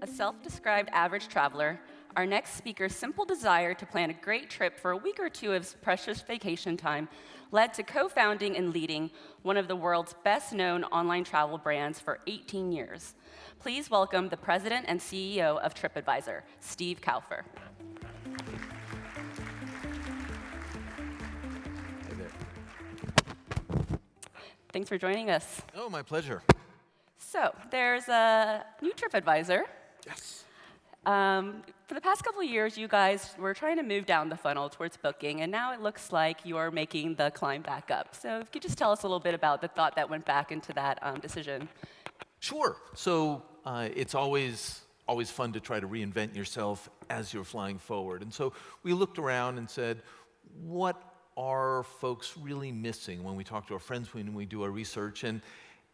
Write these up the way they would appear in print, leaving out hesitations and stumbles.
A self-described average traveler, our next speaker's simple desire to plan a great trip for a week or two of his precious vacation time led to co-founding and leading one of the world's best-known online travel brands for 18 years. Please welcome the president and CEO of TripAdvisor, Steve Kaufer. Hey there. Thanks for joining us. Oh, my pleasure. So, there's a new TripAdvisor. Yes. For the past couple of years, you guys were trying to move down the funnel towards booking, and now it looks like you're making the climb back up. So if you could just tell us a little bit about the thought that went back into that decision. Sure. So it's always fun to try to reinvent yourself as you're flying forward. And so we looked around and said, what are folks really missing when we talk to our friends, when we do our research? And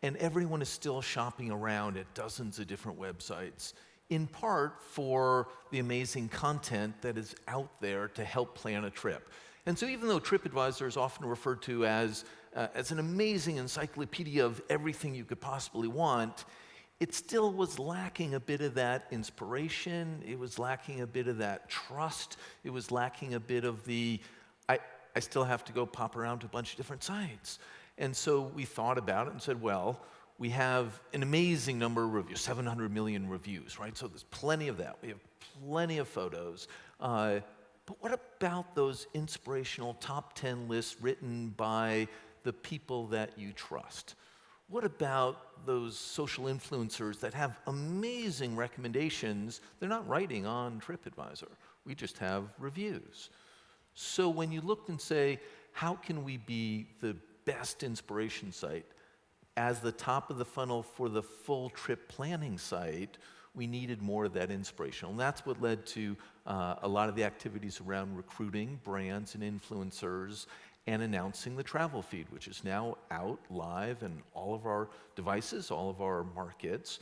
everyone is still shopping around at dozens of different websites, in part for the amazing content that is out there to help plan a trip. And so even though TripAdvisor is often referred to as an amazing encyclopedia of everything you could possibly want, it still was lacking a bit of that inspiration. It was lacking a bit of that trust. It was lacking a bit of the, I still have to go pop around to a bunch of different sites. And so we thought about it and said, well, we have an amazing number of reviews, 700 million reviews, right? So there's plenty of that. We have plenty of photos. But what about those inspirational top 10 lists written by the people that you trust? What about those social influencers that have amazing recommendations? They're not writing on TripAdvisor. We just have reviews. So when you look and say, how can we be the best inspiration site? As the top of the funnel for the full trip planning site, we needed more of that inspiration. And that's what led to a lot of the activities around recruiting brands and influencers and announcing the travel feed, which is now out live in all of our devices, all of our markets,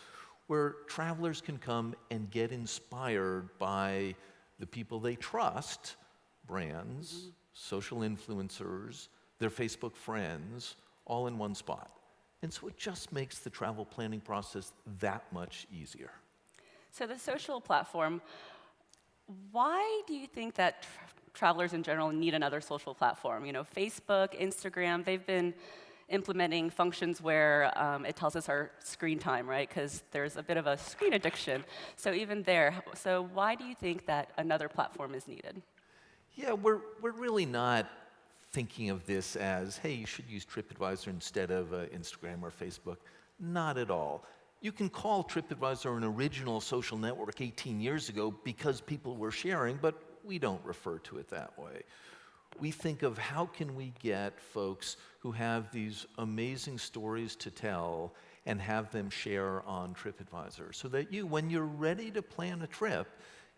where travelers can come and get inspired by the people they trust, brands, social influencers, their Facebook friends, all in one spot. And so it just makes the travel planning process that much easier. So the social platform, why do you think that travelers in general need another social platform? You know, Facebook, Instagram, they've been implementing functions where it tells us our screen time, right? Because there's a bit of a screen addiction. So even there, so why do you think that another platform is needed? Yeah, we're really not thinking of this as, hey, you should use TripAdvisor instead of Instagram or Facebook. Not at all. You can call TripAdvisor an original social network 18 years ago because people were sharing, but we don't refer to it that way. We think of how can we get folks who have these amazing stories to tell and have them share on TripAdvisor so that you, when you're ready to plan a trip,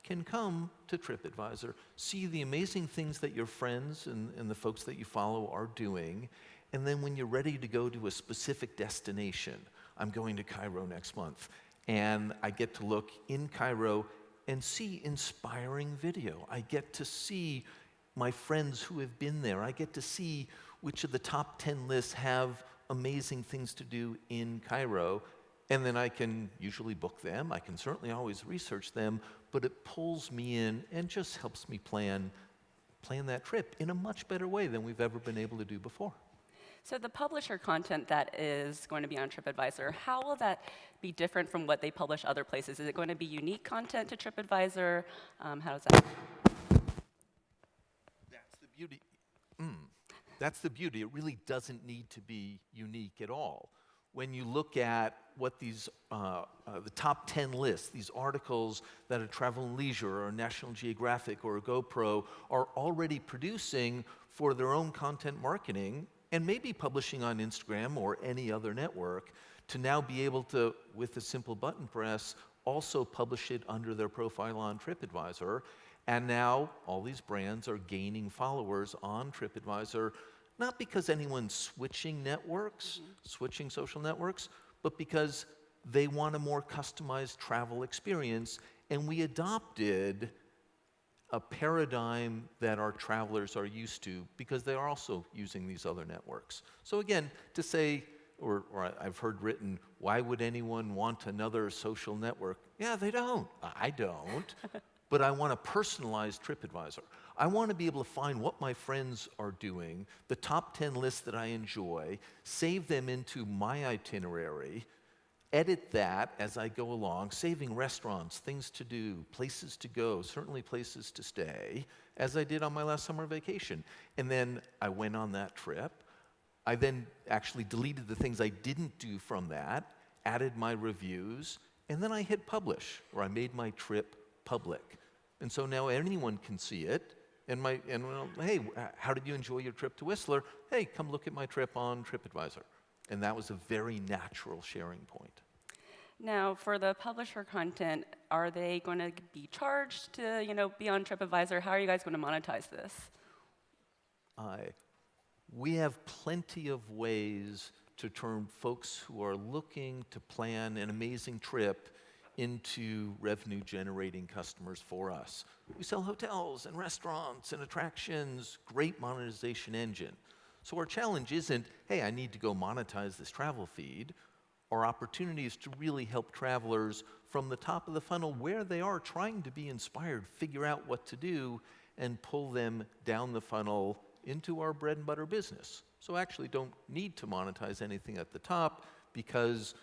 can come to TripAdvisor, see the amazing things that your friends and the folks that you follow are doing, and then when you're ready to go to a specific destination, I'm going to Cairo next month, and I get to look in Cairo and see inspiring video. I get to see my friends who have been there. I get to see which of the top 10 lists have amazing things to do in Cairo, and then I can usually book them. I can certainly always research them, but it pulls me in and just helps me plan that trip in a much better way than we've ever been able to do before. So the publisher content that is going to be on TripAdvisor, how will that be different from what they publish other places? Is it going to be unique content to TripAdvisor? How does that? That's the beauty. That's the beauty. It really doesn't need to be unique at all. When you look at what these, the top 10 lists, these articles that a Travel and Leisure or a National Geographic or a GoPro are already producing for their own content marketing and maybe publishing on Instagram or any other network, to now be able to, with a simple button press, also publish it under their profile on TripAdvisor. And now all these brands are gaining followers on TripAdvisor, not because anyone's switching networks, switching social networks, but because they want a more customized travel experience. And we adopted a paradigm that our travelers are used to because they are also using these other networks. So again, to say, I've heard written, why would anyone want another social network? Yeah, they don't. I don't. But I want a personalized TripAdvisor. I want to be able to find what my friends are doing, the top 10 lists that I enjoy, save them into my itinerary, edit that as I go along, saving restaurants, things to do, places to go, certainly places to stay, as I did on my last summer vacation. And then I went on that trip. I then actually deleted the things I didn't do from that, added my reviews, and then I hit publish, or I made my trip public. And so now anyone can see it, well, hey, how did you enjoy your trip to Whistler? Hey, come look at my trip on TripAdvisor. And that was a very natural sharing point. Now, for the publisher content, are they going to be charged to, be on TripAdvisor? How are you guys going to monetize this? We have plenty of ways to turn folks who are looking to plan an amazing trip into revenue-generating customers for us. We sell hotels and restaurants and attractions, great monetization engine. So our challenge isn't, hey, I need to go monetize this travel feed. Our opportunity is to really help travelers from the top of the funnel where they are trying to be inspired, figure out what to do, and pull them down the funnel into our bread and butter business. So actually don't need to monetize anything at the top because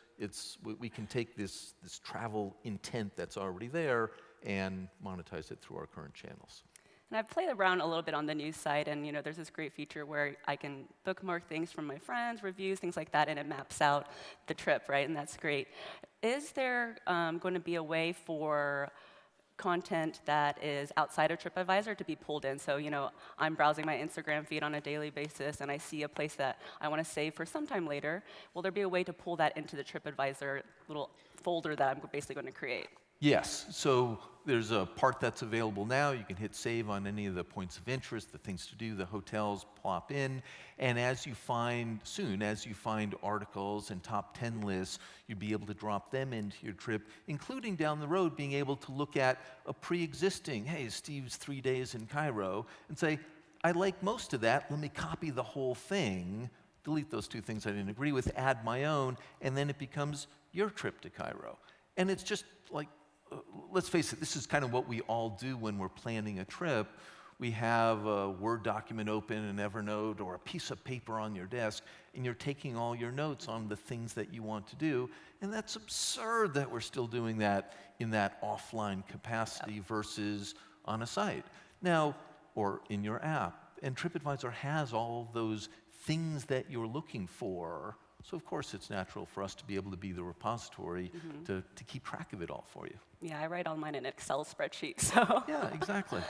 we can take this travel intent that's already there and monetize it through our current channels. And I've played around a little bit on the news site, and there's this great feature where I can bookmark things from my friends, reviews, things like that, and it maps out the trip, right? And that's great. Is there going to be a way for content that is outside of TripAdvisor to be pulled in? So, I'm browsing my Instagram feed on a daily basis, and I see a place that I want to save for sometime later. Will there be a way to pull that into the TripAdvisor little folder that I'm basically going to create? Yes, so there's a part that's available now. You can hit save on any of the points of interest, the things to do, the hotels plop in. And as you find articles and top 10 lists, you'll be able to drop them into your trip, including down the road being able to look at a pre-existing, hey, Steve's 3 days in Cairo, and say, I like most of that, let me copy the whole thing, delete those 2 things I didn't agree with, add my own, and then it becomes your trip to Cairo. And it's just like, let's face it, this is kind of what we all do when we're planning a trip. We have a Word document open in Evernote or a piece of paper on your desk, and you're taking all your notes on the things that you want to do. And that's absurd that we're still doing that in that offline capacity versus on a site. Now, or in your app. And TripAdvisor has all of those things that you're looking for. So of course it's natural for us to be able to be the repository to keep track of it all for you. Yeah, I write all mine in an Excel spreadsheet, so. Yeah, exactly.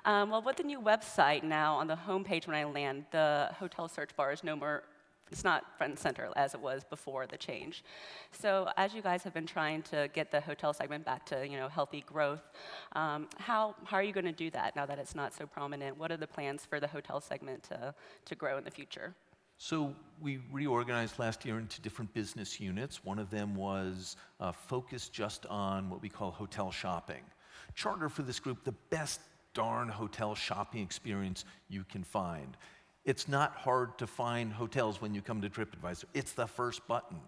Well, with the new website now, on the homepage when I land, the hotel search bar is no more, it's not front and center as it was before the change. So as you guys have been trying to get the hotel segment back to healthy growth, how are you going to do that now that it's not so prominent? What are the plans for the hotel segment to grow in the future? So we reorganized last year into different business units. One of them was focused just on what we call hotel shopping. Charter for this group, the best darn hotel shopping experience you can find. It's not hard to find hotels when you come to TripAdvisor. It's the first button.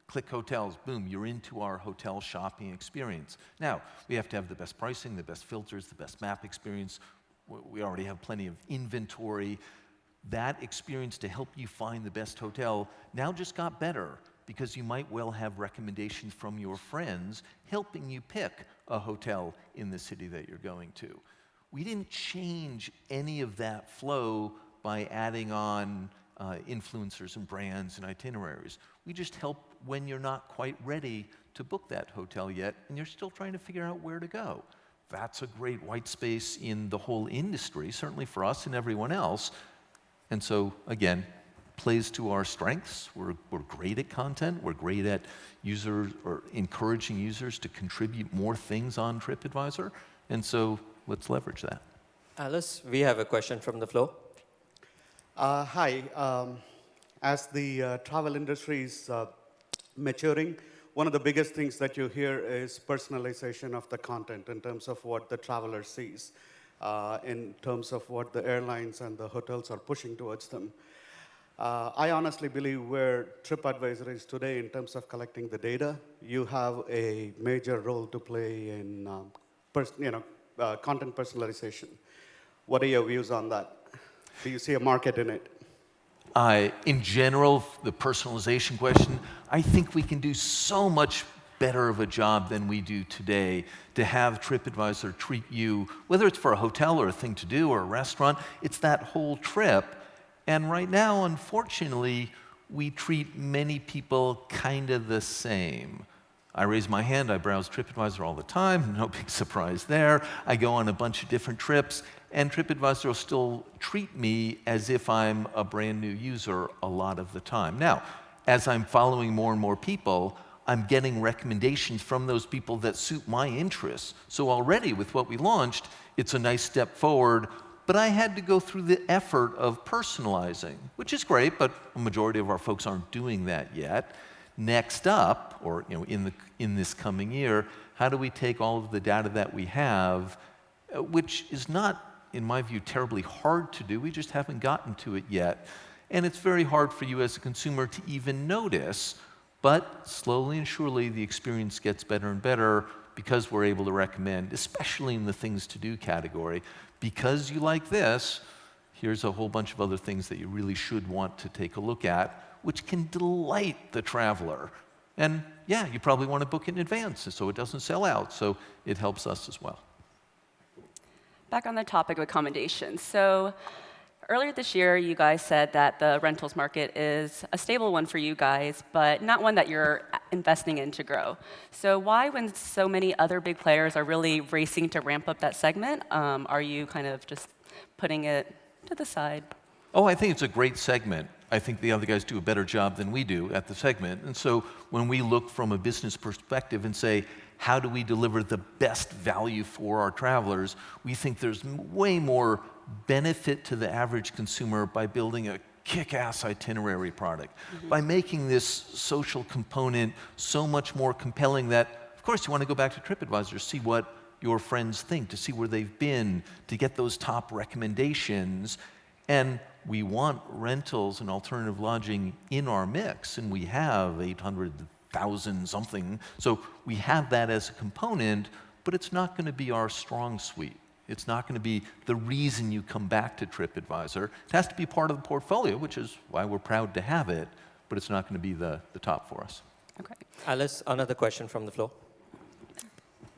Click hotels, boom, you're into our hotel shopping experience. Now, we have to have the best pricing, the best filters, the best map experience. We already have plenty of inventory. That experience to help you find the best hotel now just got better because you might well have recommendations from your friends helping you pick a hotel in the city that you're going to. We didn't change any of that flow by adding on influencers and brands and itineraries. We just help when you're not quite ready to book that hotel yet and you're still trying to figure out where to go. That's a great white space in the whole industry, certainly for us and everyone else. And so, again, plays to our strengths. We're great at content. We're great at encouraging users to contribute more things on TripAdvisor. And so let's leverage that. Alice, we have a question from the floor. Hi. As the travel industry is maturing, one of the biggest things that you hear is personalization of the content in terms of what the traveler sees. In terms of what the airlines and the hotels are pushing towards them. I honestly believe where TripAdvisor is today in terms of collecting the data, you have a major role to play in content personalization. What are your views on that? Do you see a market in it? In general, the personalization question, I think we can do so much better of a job than we do today to have TripAdvisor treat you, whether it's for a hotel or a thing to do or a restaurant, it's that whole trip. And right now, unfortunately, we treat many people kind of the same. I raise my hand, I browse TripAdvisor all the time, no big surprise there. I go on a bunch of different trips, and TripAdvisor will still treat me as if I'm a brand new user a lot of the time. Now, as I'm following more and more people, I'm getting recommendations from those people that suit my interests. So already with what we launched, it's a nice step forward, but I had to go through the effort of personalizing, which is great, but a majority of our folks aren't doing that yet. Next up, or in this coming year, how do we take all of the data that we have, which is not, in my view, terribly hard to do. We just haven't gotten to it yet. And it's very hard for you as a consumer to even notice, but slowly and surely the experience gets better and better because we're able to recommend, especially in the things to do category, because you like this, here's a whole bunch of other things that you really should want to take a look at, which can delight the traveler. And yeah, you probably want to book in advance so it doesn't sell out, so it helps us as well. Back on the topic of accommodations. So earlier this year, you guys said that the rentals market is a stable one for you guys, but not one that you're investing in to grow. So why, when so many other big players are really racing to ramp up that segment, are you kind of just putting it to the side? Oh, I think it's a great segment. I think the other guys do a better job than we do at the segment. And so when we look from a business perspective and say, how do we deliver the best value for our travelers, we think there's way more benefit to the average consumer by building a kick-ass itinerary product, by making this social component so much more compelling that, of course, you want to go back to TripAdvisor, see what your friends think, to see where they've been, to get those top recommendations. And we want rentals and alternative lodging in our mix, and we have 800,000 something. So we have that as a component, but it's not going to be our strong suite. It's not going to be the reason you come back to TripAdvisor. It has to be part of the portfolio, which is why we're proud to have it, but it's not going to be the top for us. Okay. Alice, another question from the floor.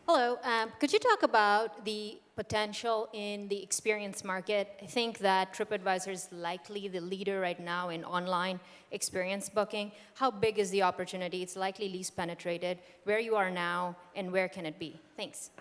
Hello. Could you talk about the potential in the experience market? I think that TripAdvisor is likely the leader right now in online experience booking. How big is the opportunity? It's likely least penetrated. Where you are now, and where can it be? Thanks.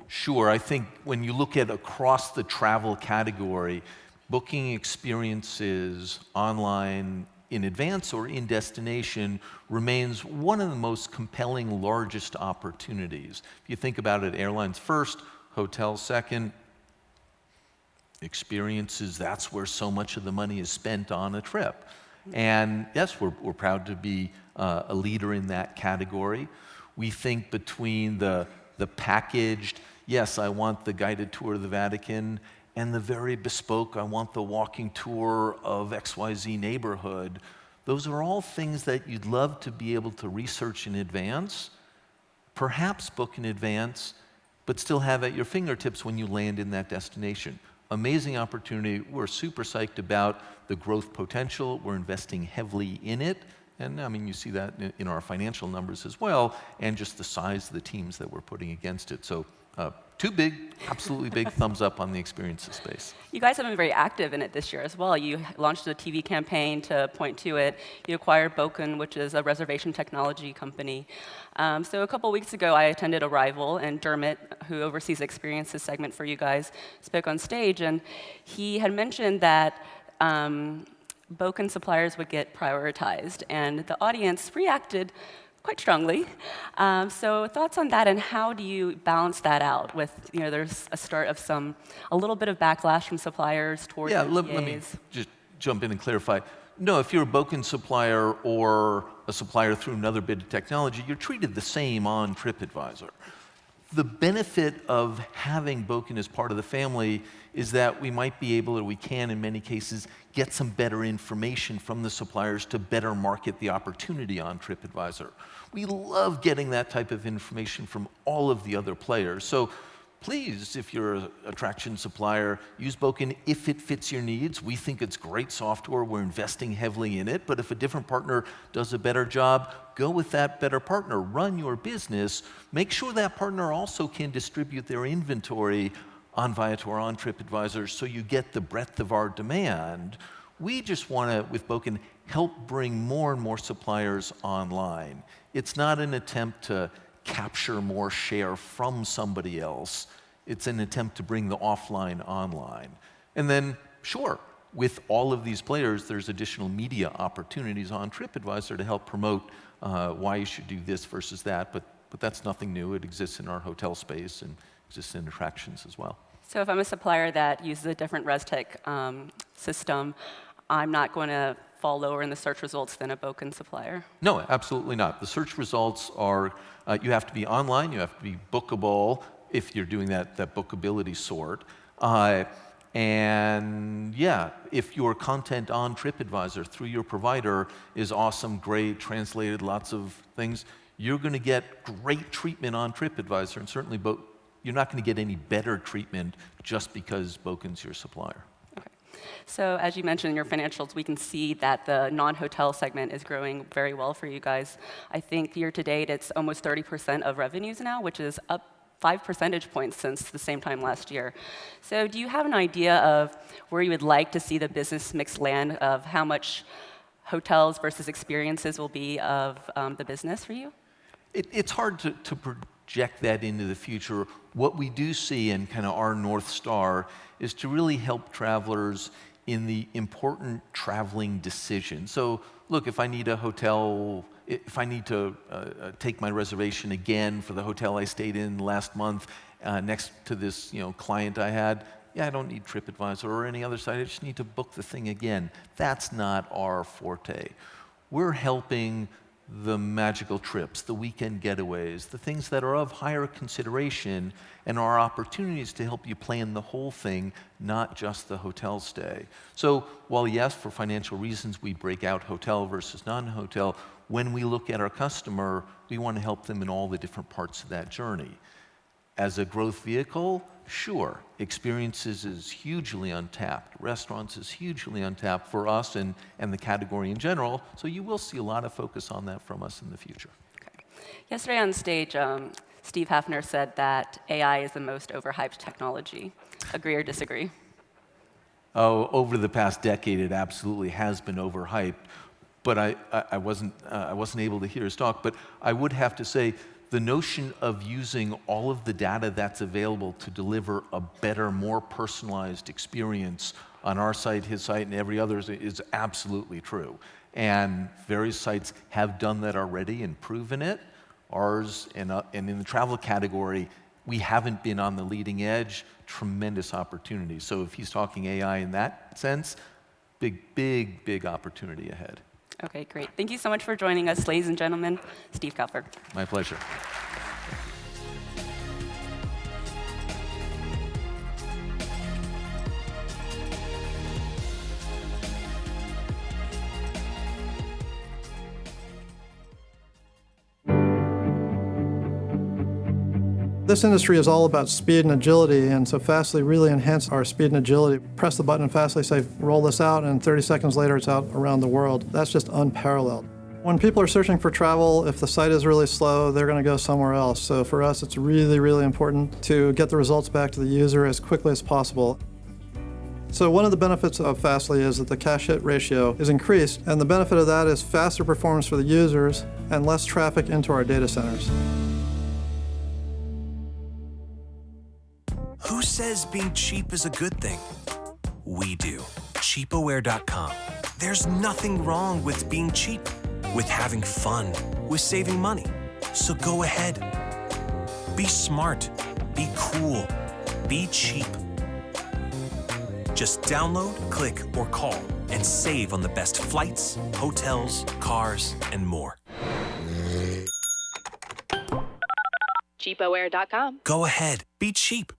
Sure. I think when you look at across the travel category, booking experiences online in advance or in destination remains one of the most compelling, largest opportunities. If you think about it, airlines first, hotels second, experiences, that's where so much of the money is spent on a trip. And yes, we're proud to be a leader in that category. We think between the packaged, yes, I want the guided tour of the Vatican, and the very bespoke, I want the walking tour of XYZ neighborhood. Those are all things that you'd love to be able to research in advance, perhaps book in advance, but still have at your fingertips when you land in that destination. Amazing opportunity. We're super psyched about the growth potential. We're investing heavily in it. And I mean, you see that in our financial numbers as well, and just the size of the teams that we're putting against it. So two big, absolutely big thumbs up on the experiences space. You guys have been very active in it this year as well. You launched a TV campaign to point to it. You acquired Bokan, which is a reservation technology company. So a couple weeks ago, I attended Arrival, and Dermot, who oversees the experiences segment for you guys, spoke on stage, and he had mentioned that Bokan suppliers would get prioritized, and the audience reacted quite strongly. So thoughts on that, and how do you balance that out with, there's a start of a little bit of backlash from suppliers towards let me just jump in and clarify. No, if you're a Bokan supplier or a supplier through another bit of technology, you're treated the same on TripAdvisor. The benefit of having Bokan as part of the family is that we might be able, or we can in many cases, get some better information from the suppliers to better market the opportunity on TripAdvisor. We love getting that type of information from all of the other players. So please, if you're an attraction supplier, use Bokan if it fits your needs. We think it's great software. We're investing heavily in it. But if a different partner does a better job, go with that better partner. Run your business. Make sure that partner also can distribute their inventory on Viator, on TripAdvisor, so you get the breadth of our demand. We just want to, with Bokan, help bring more and more suppliers online. It's not an attempt to capture more share from somebody else. It's an attempt to bring the offline online. And then, sure, with all of these players, there's additional media opportunities on TripAdvisor to help promote why you should do this versus that, but that's nothing new. It exists in our hotel space and exists in attractions as well. So if I'm a supplier that uses a different ResTech system, I'm not going to fall lower in the search results than a Bokan supplier? No, absolutely not. The search results are, you have to be online, you have to be bookable if you're doing that bookability sort. And yeah, if your content on TripAdvisor through your provider is awesome, great, translated, lots of things, you're going to get great treatment on TripAdvisor, and certainly you're not going to get any better treatment just because Bokan's your supplier. Okay. So as you mentioned in your financials, we can see that the non-hotel segment is growing very well for you guys. I think year to date, it's almost 30% of revenues now, which is up 5 percentage points since the same time last year. So do you have an idea of where you would like to see the business mix land, of how much hotels versus experiences will be of the business for you? It's hard to project that into the future. What we do see, and kind of our North Star, is to really help travelers in the important traveling decisions. So look, if I need a hotel, if I need to take my reservation again for the hotel I stayed in last month next to this client I had, yeah, I don't need TripAdvisor or any other site. I just need to book the thing again. That's not our forte. We're helping the magical trips, the weekend getaways, the things that are of higher consideration, and are opportunities to help you plan the whole thing, not just the hotel stay. So while yes, for financial reasons, we break out hotel versus non-hotel, when we look at our customer, we want to help them in all the different parts of that journey. As a growth vehicle, sure, experiences is hugely untapped. Restaurants is hugely untapped for us and the category in general, so you will see a lot of focus on that from us in the future. Okay. Yesterday on stage, Steve Hafner said that AI is the most overhyped technology. Agree or disagree? Oh, over the past decade, it absolutely has been overhyped, but I wasn't able to hear his talk, but I would have to say, the notion of using all of the data that's available to deliver a better, more personalized experience on our site, his site, and every other is absolutely true. And various sites have done that already and proven it. Ours, and in the travel category, we haven't been on the leading edge. Tremendous opportunity. So if he's talking AI in that sense, big opportunity ahead. Okay, great. Thank you so much for joining us, ladies and gentlemen. Steve Kaufer. My pleasure. This industry is all about speed and agility, and so Fastly really enhanced our speed and agility. Press the button in Fastly, say, roll this out, and 30 seconds later it's out around the world. That's just unparalleled. When people are searching for travel, if the site is really slow, they're going to go somewhere else. So for us, it's really important to get the results back to the user as quickly as possible. So one of the benefits of Fastly is that the cache hit ratio is increased, and the benefit of that is faster performance for the users and less traffic into our data centers. Who says being cheap is a good thing? We do. Cheapaware.com. There's nothing wrong with being cheap, with having fun, with saving money. So go ahead. Be smart. Be cool. Be cheap. Just download, click, or call and save on the best flights, hotels, cars, and more. cheapaware.com. Go ahead, be cheap.